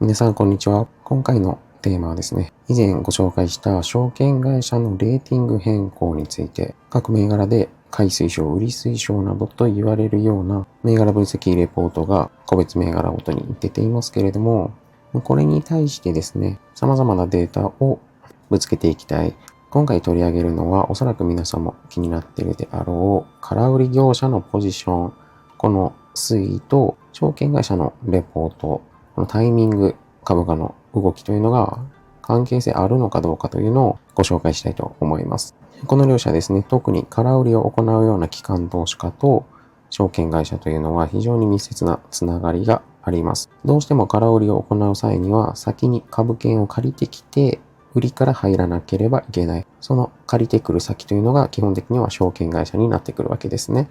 皆さん、こんにちは。今回のテーマはですね、以前ご紹介した証券会社のレーティング変更について、各銘柄で買い推奨、売り推奨などと言われるような銘柄分析レポートが個別銘柄ごとに出ていますけれども、これに対してですね、様々なデータをぶつけていきたい。今回取り上げるのは、おそらく皆さんも気になっているであろう、空売り業者のポジション、この推移と証券会社のレポート、このタイミング、株価の動きというのが関係性あるのかどうかというのをご紹介したいと思います。この両者ですね、特に空売りを行うような機関投資家と証券会社というのは非常に密接なつながりがあります。どうしても空売りを行う際には先に株券を借りてきて売りから入らなければいけない。その借りてくる先というのが基本的には証券会社になってくるわけですね。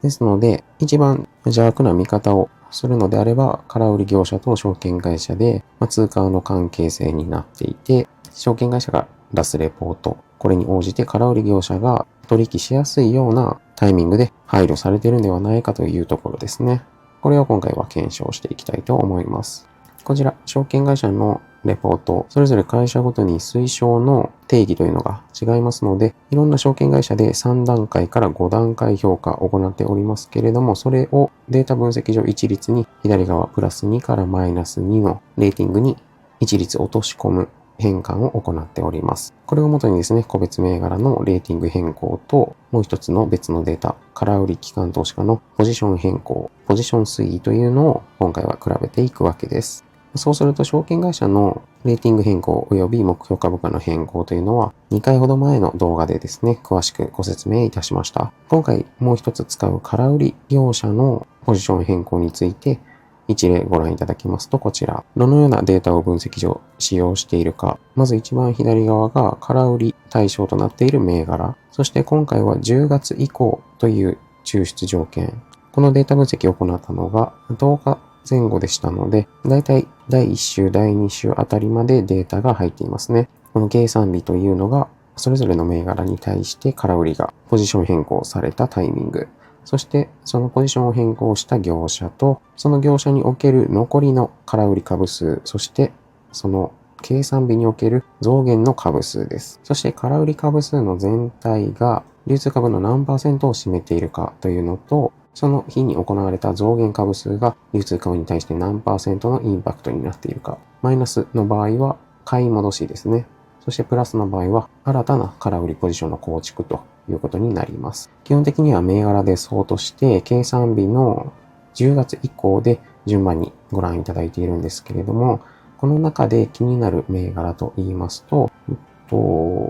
ですので、一番邪悪な見方をするのであれば、空売り業者と証券会社で、通貨の関係性になっていて、証券会社が出すレポート、これに応じて空売り業者が取引しやすいようなタイミングで配慮されているのではないかというところですね。これを今回は検証していきたいと思います。こちら、証券会社のレポート、それぞれ会社ごとに推奨の定義というのが違いますので、いろんな証券会社で3段階から5段階評価を行っておりますけれども、それをデータ分析上一律に左側プラス2からマイナス2のレーティングに一律落とし込む変換を行っております。これをもとにですね、個別銘柄のレーティング変更と、もう一つの別のデータ、空売り機関投資家のポジション変更、ポジション推移というのを今回は比べていくわけです。そうすると、証券会社のレーティング変更及び目標株価の変更というのは、2回ほど前の動画でですね、詳しくご説明いたしました。今回もう一つ使う空売り業者のポジション変更について、一例ご覧いただきますと、こちら。どのようなデータを分析上使用しているか。まず一番左側が空売り対象となっている銘柄。そして今回は10月以降という抽出条件。このデータ分析を行ったのが10日前後でしたので、だいたい第1週、第2週あたりまでデータが入っていますね。この計算日というのが、それぞれの銘柄に対して空売りがポジション変更されたタイミング。そしてそのポジションを変更した業者と、その業者における残りの空売り株数、そしてその計算日における増減の株数です。そして空売り株数の全体が流通株の何%を占めているかというのと、その日に行われた増減株数が流通株に対して何%のインパクトになっているか。マイナスの場合は買い戻しですね。そしてプラスの場合は新たな空売りポジションの構築ということになります。基本的には銘柄で相として計算日の10月以降で順番にご覧いただいているんですけれども、この中で気になる銘柄と言いますと、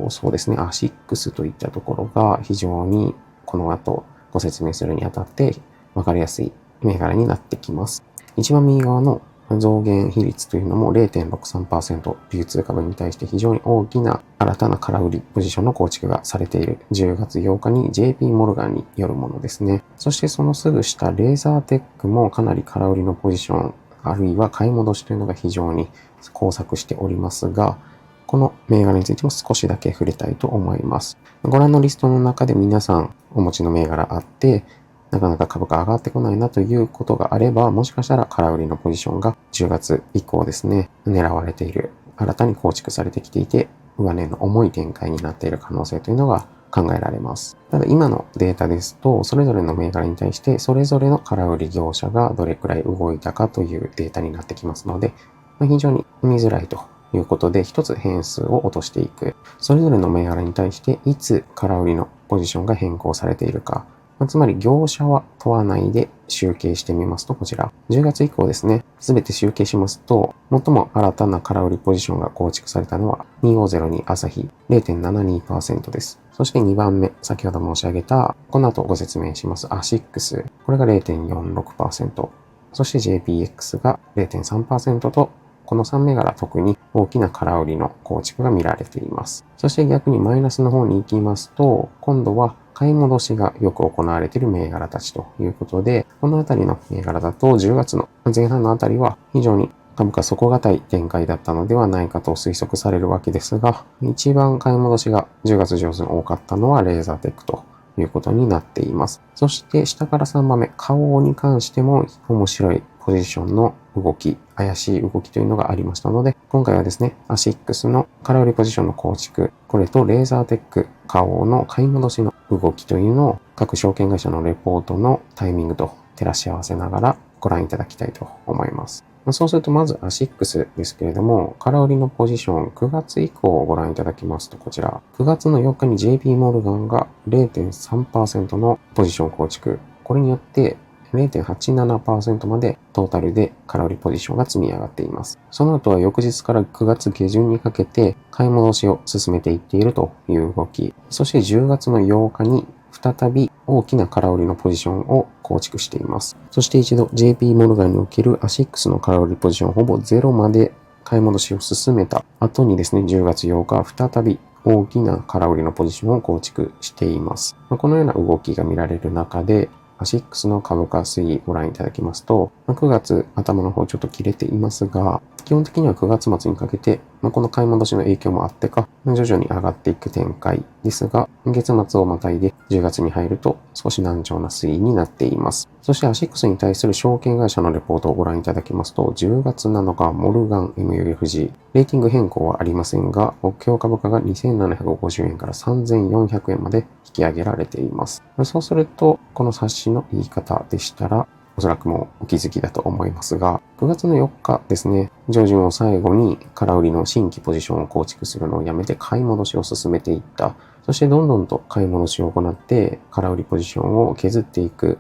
そうですね、アシックスといったところが非常にこの後ご説明するにあたって分かりやすい銘柄になってきます。一番右側の増減比率というのも 0.63%、流通株に対して非常に大きな新たな空売りポジションの構築がされている10月8日に JP モルガンによるものですね。そしてそのすぐ下レーザーテックもかなり空売りのポジション、あるいは買い戻しというのが非常に交錯しておりますが、この銘柄についても少しだけ触れたいと思います。ご覧のリストの中で皆さんお持ちの銘柄あって、なかなか株価上がってこないなということがあれば、もしかしたら空売りのポジションが10月以降ですね、狙われている、新たに構築されてきていて、上値の重い展開になっている可能性というのが考えられます。ただ今のデータですと、それぞれの銘柄に対して、それぞれの空売り業者がどれくらい動いたかというデータになってきますので、非常に見づらいということで、一つ変数を落としていく。それぞれの銘柄に対して、いつ空売りのポジションが変更されているか。つまり業者は問わないで集計してみますと、こちら。10月以降ですね、すべて集計しますと、最も新たな空売りポジションが構築されたのは、2502朝日 0.72% です。そして2番目、先ほど申し上げた、この後ご説明しますアシックス。これが 0.46%。そして JPX が 0.3% と、この3銘柄特に大きな空売りの構築が見られています。そして逆にマイナスの方に行きますと、今度は買い戻しがよく行われている銘柄たちということで、このあたりの銘柄だと10月の前半のあたりは非常に株価底堅い展開だったのではないかと推測されるわけですが、一番買い戻しが10月上旬多かったのはレーザーテックということになっています。そして下から3番目、花王に関しても面白いポジションの動き、怪しい動きというのがありましたので、今回はですね、アシックスの空売りポジションの構築、これとレーザーテック花王の買い戻しの動きというのを各証券会社のレポートのタイミングと照らし合わせながらご覧いただきたいと思います。そうするとまずアシックスですけれども、空売りのポジション9月以降をご覧いただきますと、こちら9月の4日に JP モルガンが 0.3% のポジション構築、これによって0.87% までトータルで空売りポジションが積み上がっています。その後は翌日から9月下旬にかけて買い戻しを進めていっているという動き、そして10月の8日に再び大きな空売りのポジションを構築しています。そして一度 JP モルガンにおけるアシックスの空売りポジションほぼゼロまで買い戻しを進めた後にですね、10月8日再び大きな空売りのポジションを構築しています。このような動きが見られる中で、アシックスの株価推移ご覧いただきますと、9月頭の方ちょっと切れていますが、基本的には9月末にかけて、この買い戻しの影響もあってか、徐々に上がっていく展開ですが、月末をまたいで10月に入ると少し難聴な推移になっています。そしてアシックスに対する証券会社のレポートをご覧いただきますと、10月7日、モルガン MUFG、レーティング変更はありませんが、目標株価が2750円から3400円まで引き上げられています。そうすると、この冊子の言い方でしたら、おそらくもうお気づきだと思いますが、9月の4日ですね、上旬を最後に空売りの新規ポジションを構築するのをやめて買い戻しを進めていった。そしてどんどんと買い戻しを行って空売りポジションを削っていく。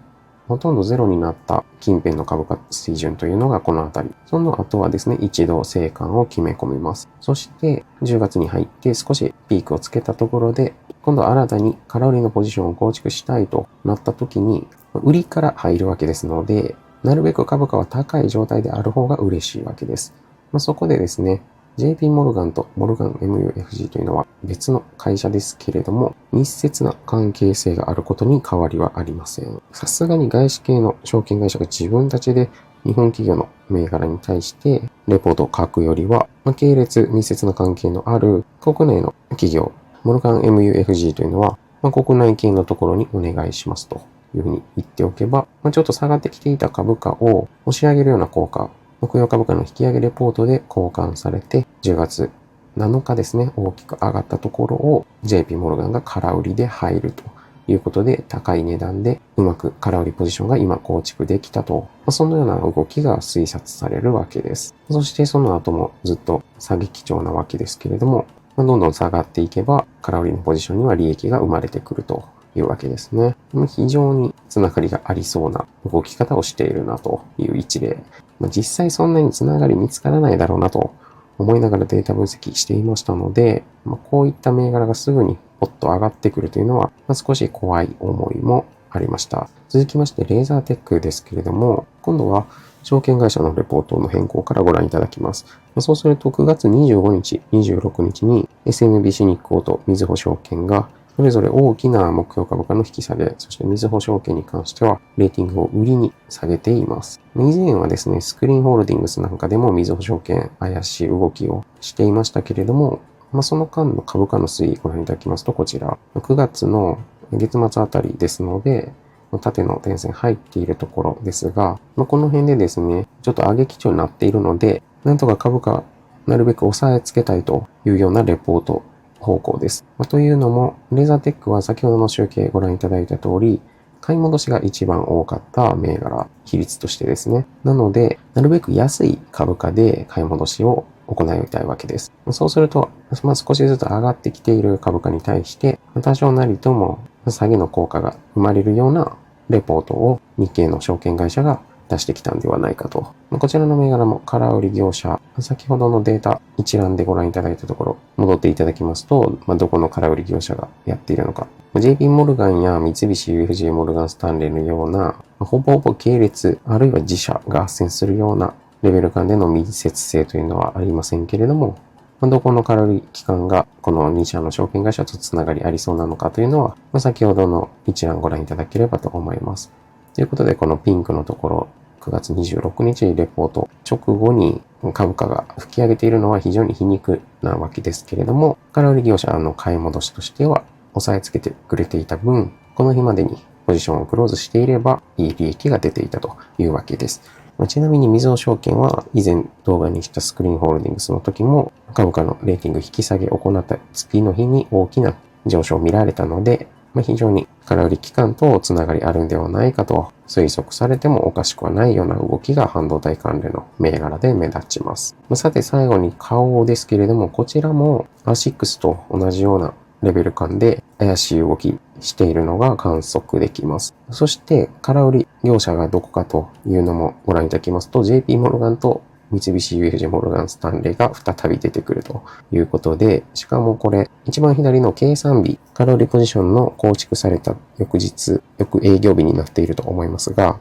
ほとんどゼロになった近辺の株価水準というのがこのあたり。その後はですね、一度成果を決め込みます。そして10月に入って少しピークをつけたところで、今度新たに空売りのポジションを構築したいとなった時に、売りから入るわけですので、なるべく株価は高い状態である方が嬉しいわけです。そこでですね、JP モルガンとモルガン MUFG というのは別の会社ですけれども、密接な関係性があることに変わりはありません。さすがに外資系の証券会社が自分たちで日本企業の銘柄に対してレポートを書くよりは、系列密接な関係のある国内の企業、モルガン MUFG というのは、国内系のところにお願いしますというふうに言っておけば、ちょっと下がってきていた株価を押し上げるような効果、目標株価の引き上げレポートで交換されて、10月7日ですね、大きく上がったところを JP モルガンが空売りで入るということで、高い値段でうまく空売りポジションが今構築できたと、そのような動きが推察されるわけです。そしてその後もずっと下げ基調なわけですけれども、どんどん下がっていけば、空売りのポジションには利益が生まれてくるというわけですね。非常につながりがありそうな動き方をしているなという一例。実際そんなにつながり見つからないだろうなと思いながらデータ分析していましたので、こういった銘柄がすぐにポッと上がってくるというのは、少し怖い思いもありました。続きまして、レーザーテックですけれども、今度は証券会社のレポートの変更からご覧いただきます。そうすると9月25日、26日に SMBC 日興とみずほ証券がそれぞれ大きな目標株価の引き下げ、そしてみずほ証券に関してはレーティングを売りに下げています。以前はですね、スクリーンホールディングスなんかでもみずほ証券怪しい動きをしていましたけれども、その間の株価の推移ご覧いただきますと、こちら9月の月末あたりですので、縦の点線入っているところですが、この辺でですね、ちょっと上げ基調になっているので、なんとか株価なるべく抑えつけたいというようなレポート方向です。というのも、レーザーテックは先ほどの集計ご覧いただいた通り、買い戻しが一番多かった銘柄比率としてですね。なので、なるべく安い株価で買い戻しを行いたいわけです。そうすると、少しずつ上がってきている株価に対して、多少なりとも下げの効果が生まれるようなレポートを日系の証券会社が出してきたんではないかと。こちらの銘柄も空売り業者、先ほどのデータ一覧でご覧いただいたところ、戻っていただきますと、どこの空売り業者がやっているのか。JP モルガンや三菱 UFJ モルガンスタンレーのような、ほぼほぼ系列、あるいは自社が斡旋するようなレベル間での密接性というのはありませんけれども、どこの空売り機関がこの2社の証券会社とつながりありそうなのかというのは、先ほどの一覧をご覧いただければと思います。ということで、このピンクのところ、9月26日レポート直後に株価が吹き上げているのは非常に皮肉なわけですけれども、空売り業者の買い戻しとしては抑えつけてくれていた分、この日までにポジションをクローズしていればいい利益が出ていたというわけです。ちなみにみずほ証券は以前動画にしたスクリーンホールディングスの時も株価のレーティング引き下げを行った次の日に大きな上昇を見られたので、非常に空売り期間とつながりあるんではないかと推測されてもおかしくはないような動きが半導体関連の銘柄で目立ちます。さて最後に花王ですけれども、こちらもアシックスと同じようなレベル感で怪しい動きしているのが観測できます。そして空売り業者がどこかというのもご覧いただきますと、JP モルガンと三菱 UFJ モルガンスタンレーが再び出てくるということで、しかもこれ一番左の計算日、空売りポジションの構築された翌営業日になっていると思いますが、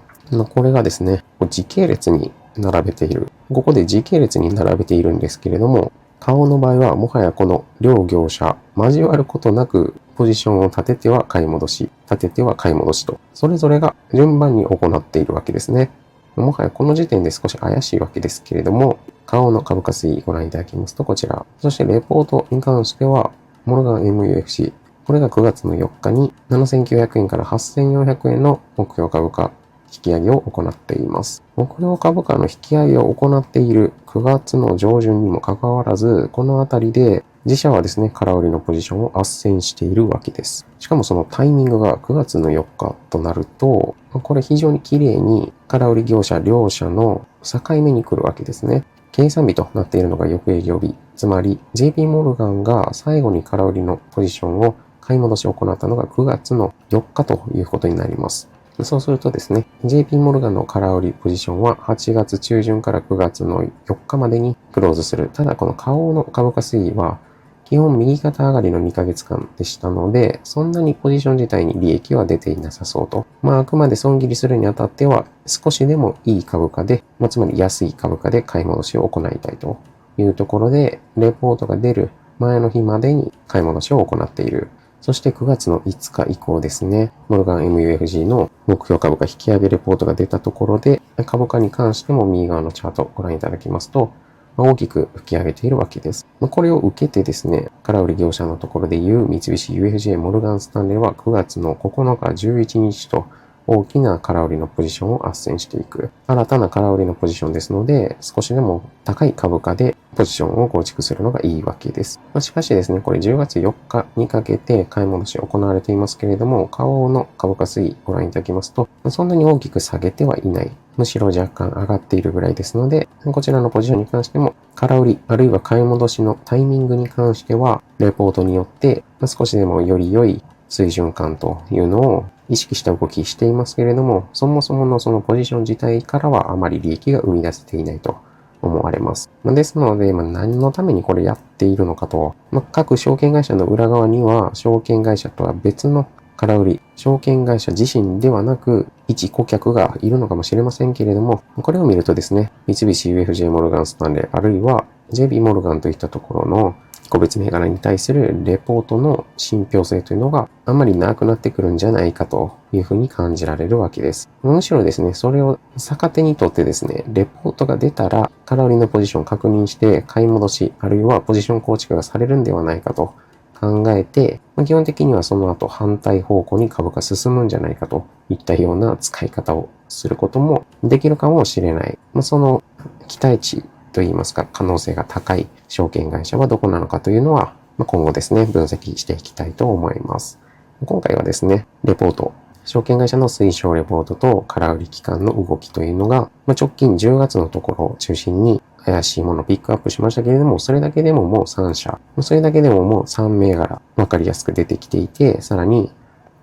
これがですね、時系列に並べている。ここで時系列に並べているんですけれども、花王の場合はもはやこの両業者交わることなくポジションを立てては買い戻し、立てては買い戻しと、それぞれが順番に行っているわけですね。もはやこの時点で少し怪しいわけですけれども、花王の株価推移ご覧いただきますとこちら。そしてレポートに関しては、モルガン MUFC。これが9月の4日に7900円から8400円の目標株価引き上げを行っています。目標株価の引き上げを行っている9月の上旬にもかかわらず、このあたりで自社はですね、空売りのポジションを斡旋しているわけです。しかもそのタイミングが9月の4日となると、これ非常に綺麗に空売り業者両者の境目に来るわけですね。計算日となっているのが翌営業日。つまり JP モルガンが最後に空売りのポジションを買い戻しを行ったのが9月の4日ということになります。そうするとですね、JP モルガンの空売りポジションは8月中旬から9月の4日までにクローズする。ただこの花王の株価推移は基本右肩上がりの2ヶ月間でしたので、そんなにポジション自体に利益は出ていなさそうと。あくまで損切りするにあたっては少しでもいい株価で、つまり安い株価で買い戻しを行いたいというところで、レポートが出る前の日までに買い戻しを行っている。そして9月の5日以降ですね、モルガン MUFG の目標株価引き上げレポートが出たところで、株価に関しても右側のチャートをご覧いただきますと、大きく吹き上げているわけです。これを受けてですね、空売り業者のところでいう三菱 UFJ モルガンスタンレーは9月の9日、11日と大きな空売りのポジションを斡旋していく。新たな空売りのポジションですので、少しでも高い株価でポジションを構築するのがいいわけです。しかしですね、これ10月4日にかけて買い戻し行われていますけれども、花王の株価推移ご覧いただきますと、そんなに大きく下げてはいない。むしろ若干上がっているぐらいですので、こちらのポジションに関しても、空売りあるいは買い戻しのタイミングに関しては、レポートによって少しでもより良い水準感というのを意識した動きしていますけれども、そもそものそのポジション自体からはあまり利益が生み出せていないと思われます。ですので、何のためにこれやっているのかと、各証券会社の裏側には、証券会社とは別の空売り、証券会社自身ではなく、一顧客がいるのかもしれませんけれども、これを見るとですね、三菱 UFJ モルガンスタンレー、あるいは JP モルガンといったところの個別銘柄に対するレポートの信憑性というのがあんまりなくなってくるんじゃないかというふうに感じられるわけです。むしろですね、それを逆手にとってですね、レポートが出たら空売りのポジションを確認して買い戻し、あるいはポジション構築がされるんではないかと考えて、基本的にはその後反対方向に株価進むんじゃないかといったような使い方をすることもできるかもしれない。その期待値といいますか可能性が高い証券会社はどこなのかというのは今後ですね、分析していきたいと思います。今回はですね、レポート、証券会社の推奨レポートと空売り期間の動きというのが、直近10月のところを中心に怪しいものをピックアップしましたけれども、それだけでももう3社、それだけでももう3銘柄分かりやすく出てきていて、さらに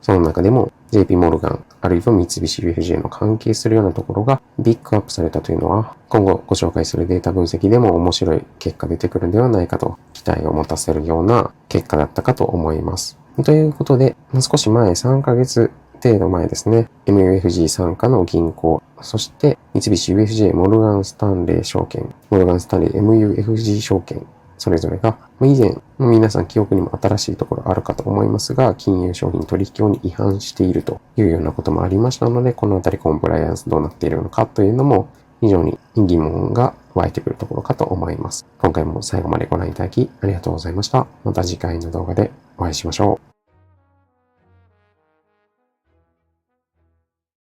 その中でも JP モルガン、あるいは三菱 UFJ の関係するようなところがピックアップされたというのは、今後ご紹介するデータ分析でも面白い結果出てくるんではないかと期待を持たせるような結果だったかと思います。ということで、少し前、3ヶ月程度前ですね、MUFG 傘下の銀行、そして三菱 UFJ モルガンスタンレー証券、モルガンスタンレー MUFG 証券、それぞれが以前、皆さん記憶にも新しいところあるかと思いますが、金融商品取引法に違反しているというようなこともありましたので、このあたりコンプライアンスどうなっているのかというのも非常に疑問が湧いてくるところかと思います。今回も最後までご覧いただきありがとうございました。また次回の動画でお会いしましょう。